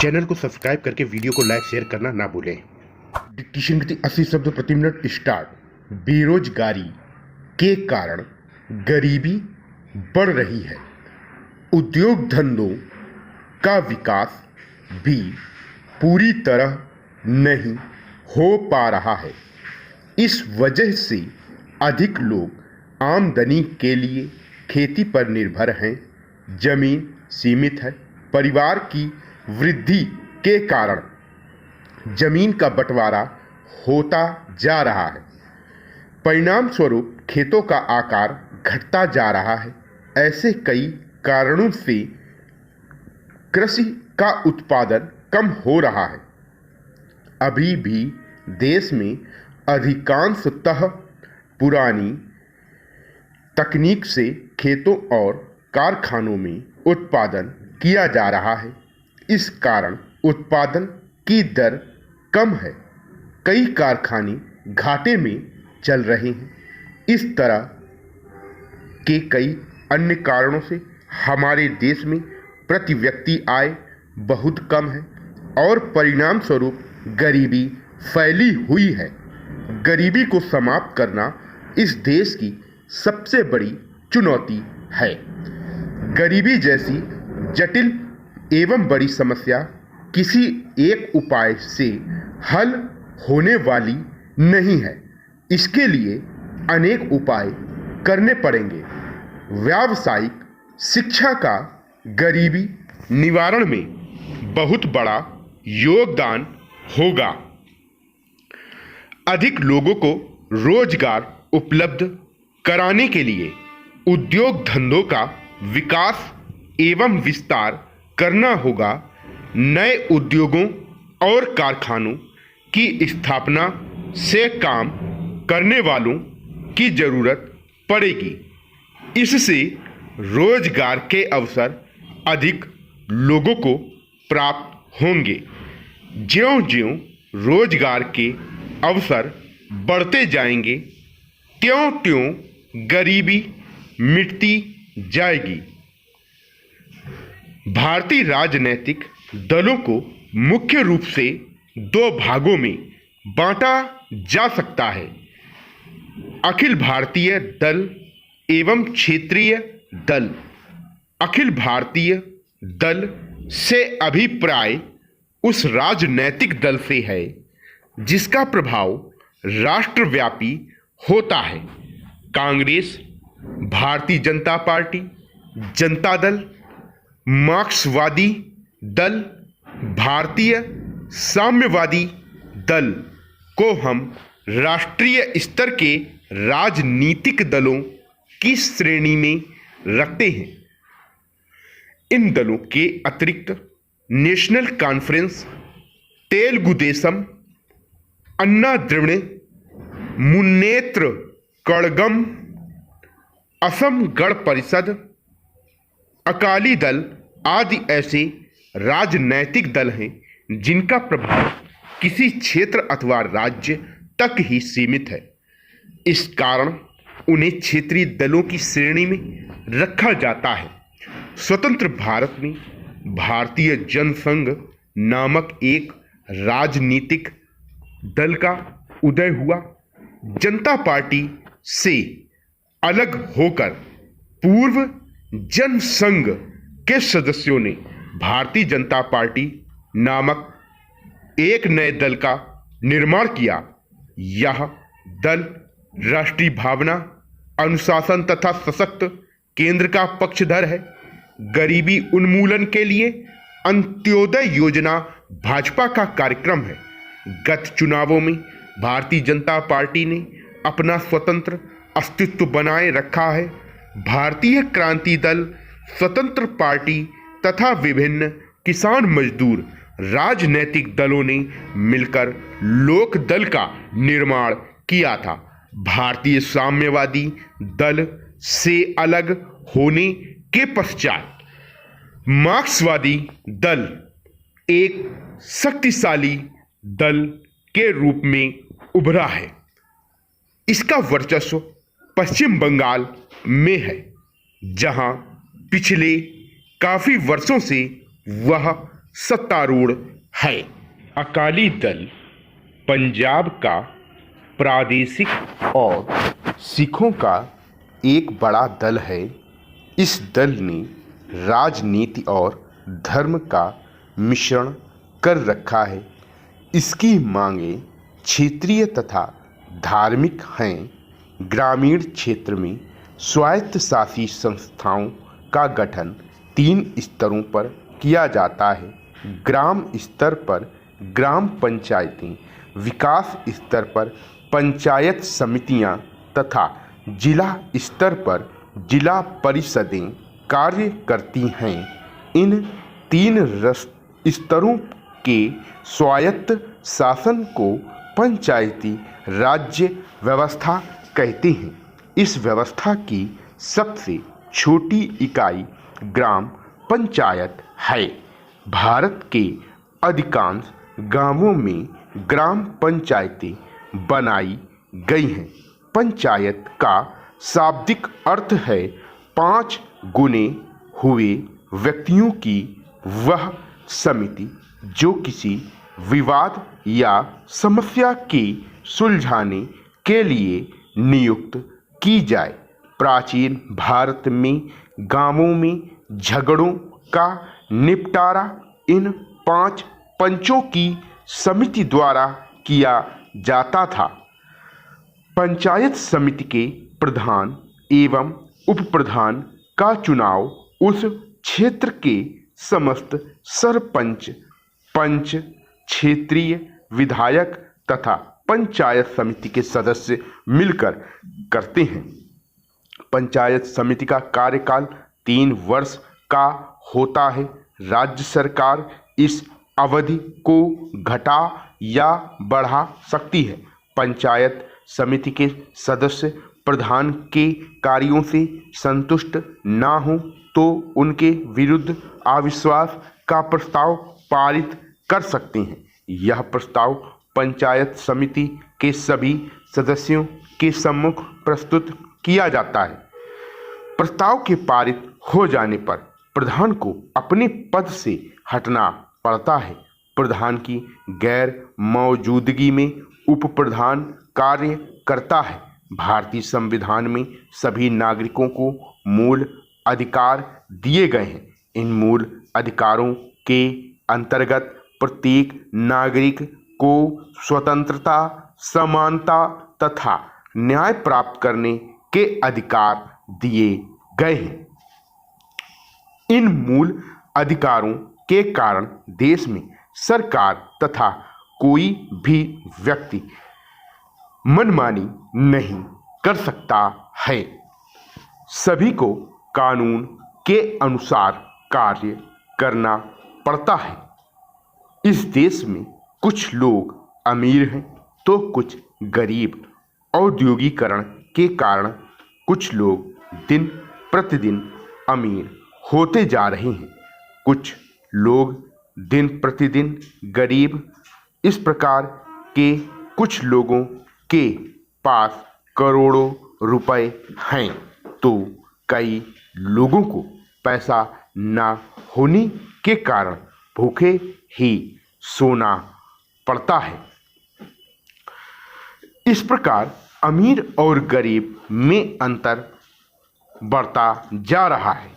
Channel को subscribe करके video को लाइक शेयर करना ना भूलें। डिक्टेशन गति 80 शब्द प्रति मिनट स्टार्ट। बेरोजगारी के कारण गरीबी बढ़ रही है। उद्योग धंधों का विकास भी पूरी तरह नहीं हो पा रहा है। इस वजह से अधिक लोग आमदनी के लिए खेती पर निर्भर हैं। जमीन सीमित है। परिवार की वृद्धि के कारण जमीन का बंटवारा होता जा रहा है। परिणाम स्वरूप खेतों का आकार घटता जा रहा है। ऐसे कई कारणों से कृषि का उत्पादन कम हो रहा है। अभी भी देश में अधिकांशतः पुरानी तकनीक से खेतों और कारखानों में उत्पादन किया जा रहा है। इस कारण उत्पादन की दर कम है। कई कारखाने घाटे में चल रहे हैं। इस तरह के कई अन्य कारणों से हमारे देश में प्रति व्यक्ति आय बहुत कम है और परिणाम स्वरूप गरीबी फैली हुई है। गरीबी को समाप्त करना इस देश की सबसे बड़ी चुनौती है। गरीबी जैसी जटिल एवं बड़ी समस्या किसी एक उपाय से हल होने वाली नहीं है। इसके लिए अनेक उपाय करने पड़ेंगे। व्यावसायिक शिक्षा का गरीबी निवारण में बहुत बड़ा योगदान होगा। अधिक लोगों को रोजगार उपलब्ध कराने के लिए उद्योग धंधों का विकास एवं विस्तार करना होगा। नए उद्योगों और कारखानों की स्थापना से काम करने वालों की जरूरत पड़ेगी। इससे रोजगार के अवसर अधिक लोगों को प्राप्त होंगे। ज्यों-ज्यों रोजगार के अवसर बढ़ते जाएंगे, त्यों-त्यों गरीबी मिटती जाएगी। भारतीय राजनीतिक दलों को मुख्य रूप से दो भागों में बांटा जा सकता है: अखिल भारतीय दल एवं क्षेत्रीय दल। अखिल भारतीय दल से अभिप्राय उस राजनैतिक दल से है जिसका प्रभाव राष्ट्रव्यापी होता है। कांग्रेस, भारतीय जनता पार्टी, जनता दल, मार्क्सवादी दल, भारतीय साम्यवादी दल को हम राष्ट्रीय स्तर के राजनीतिक दलों की श्रेणी में रखते हैं। इन दलों के अतिरिक्त नेशनल कॉन्फ्रेंस, तेलुगु देशम, अन्ना द्रविड़ मुन्नेत्र कड़गम, असम गण परिषद, अकाली दल आदि ऐसे राजनैतिक दल हैं जिनका प्रभाव किसी क्षेत्र अथवा राज्य तक ही सीमित है। इस कारण उन्हें क्षेत्रीय दलों की श्रेणी में रखा जाता है। स्वतंत्र भारत में भारतीय जनसंघ नामक एक राजनीतिक दल का उदय हुआ। जनता पार्टी से अलग होकर पूर्व जनसंघ के सदस्यों ने भारतीय जनता पार्टी नामक एक नए दल का निर्माण किया। यह दल राष्ट्रीय भावना, अनुशासन तथा सशक्त केंद्र का पक्षधर है। गरीबी उन्मूलन के लिए अंत्योदय योजना भाजपा का कार्यक्रम है। गत चुनावों में भारतीय जनता पार्टी ने अपना स्वतंत्र अस्तित्व बनाए रखा है। भारतीय क्रांति दल, स्वतंत्र पार्टी तथा विभिन्न किसान मजदूर राजनीतिक दलों ने मिलकर लोक दल का निर्माण किया था। भारतीय साम्यवादी दल से अलग होने के पश्चात मार्क्सवादी दल एक शक्तिशाली दल के रूप में उभरा है। इसका वर्चस्व पश्चिम बंगाल में है, जहां पिछले काफी वर्षों से वह सत्तारूढ़ है। अकाली दल पंजाब का प्रादेशिक और सिखों का एक बड़ा दल है। इस दल ने राजनीति और धर्म का मिश्रण कर रखा है। इसकी मांगें क्षेत्रीय तथा धार्मिक हैं। ग्रामीण क्षेत्र में स्वायत्तशासी संस्थाओं का गठन 3 स्तरों पर किया जाता है। ग्राम स्तर पर ग्राम पंचायतें, विकास स्तर पर पंचायत समितियां तथा जिला स्तर पर जिला परिषदें कार्य करती हैं। इन 3 स्तरों के स्वायत्त शासन को पंचायती राज्य व्यवस्था कहते हैं। इस व्यवस्था की सबसे छोटी इकाई ग्राम पंचायत है। भारत के अधिकांश गांवों में ग्राम पंचायतें बनाई गई हैं। पंचायत का शाब्दिक अर्थ है 5 गुने हुए व्यक्तियों की वह समिति जो किसी विवाद या समस्या के सुलझाने के लिए नियुक्त की जाए। प्राचीन भारत में गांवों में झगड़ों का निपटारा इन 5 पंचों की समिति द्वारा किया जाता था। पंचायत समिति के प्रधान एवं उपप्रधान का चुनाव उस क्षेत्र के समस्त सरपंच, पंच, क्षेत्रीय विधायक तथा पंचायत समिति के सदस्य मिलकर करते हैं। पंचायत समिति का कार्यकाल 3 वर्ष का होता है। राज्य सरकार इस अवधि को घटा या बढ़ा सकती है। पंचायत समिति के सदस्य प्रधान के कार्यों से संतुष्ट ना हो तो उनके विरुद्ध अविश्वास का प्रस्ताव पारित कर सकते हैं। यह प्रस्ताव पंचायत समिति के सभी सदस्यों के सम्मुख प्रस्तुत किया जाता है। प्रस्ताव के पारित हो जाने पर प्रधान को अपने पद से हटना पड़ता है। प्रधान की गैर मौजूदगी में उपप्रधान कार्य करता है। भारतीय संविधान में सभी नागरिकों को मूल अधिकार दिए गए हैं। इन मूल अधिकारों के अंतर्गत प्रत्येक नागरिक को स्वतंत्रता, समानता तथा न्याय प्राप्त करने के अधिकार दिए गए हैं। इन मूल अधिकारों के कारण देश में सरकार तथा कोई भी व्यक्ति मनमानी नहीं कर सकता है। सभी को कानून के अनुसार कार्य करना पड़ता है। इस देश में कुछ लोग अमीर हैं तो कुछ गरीब। औद्योगिकरण के कारण कुछ लोग दिन प्रतिदिन अमीर होते जा रहे हैं, कुछ लोग दिन प्रतिदिन गरीब। इस प्रकार के कुछ लोगों के पास करोड़ों रुपए हैं तो कई लोगों को पैसा ना होने के कारण भूखे ही सोना पड़ता है। इस प्रकार अमीर और गरीब में अंतर बढ़ता जा रहा है।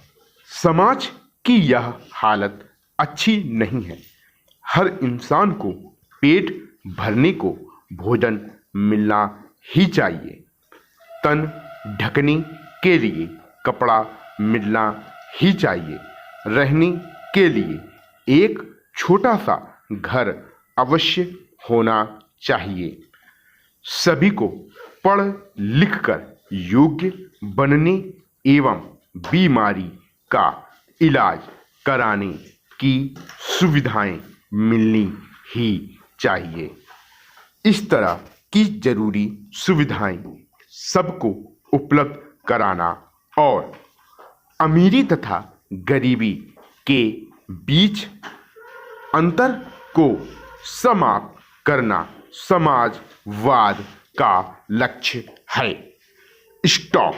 समाज की यह हालत अच्छी नहीं है। हर इंसान को पेट भरने को भोजन मिलना ही चाहिए। तन ढकने के लिए कपड़ा मिलना ही चाहिए। रहने के लिए एक छोटा सा घर अवश्य होना चाहिए। सभी को पढ़ लिखकर योग्य बनने एवं बीमारी का इलाज कराने की सुविधाएं मिलनी ही चाहिए। इस तरह की जरूरी सुविधाएं सबको उपलब्ध कराना और अमीरी तथा गरीबी के बीच अंतर को समाप्त करना समाजवाद का लक्ष्य है। स्टॉप।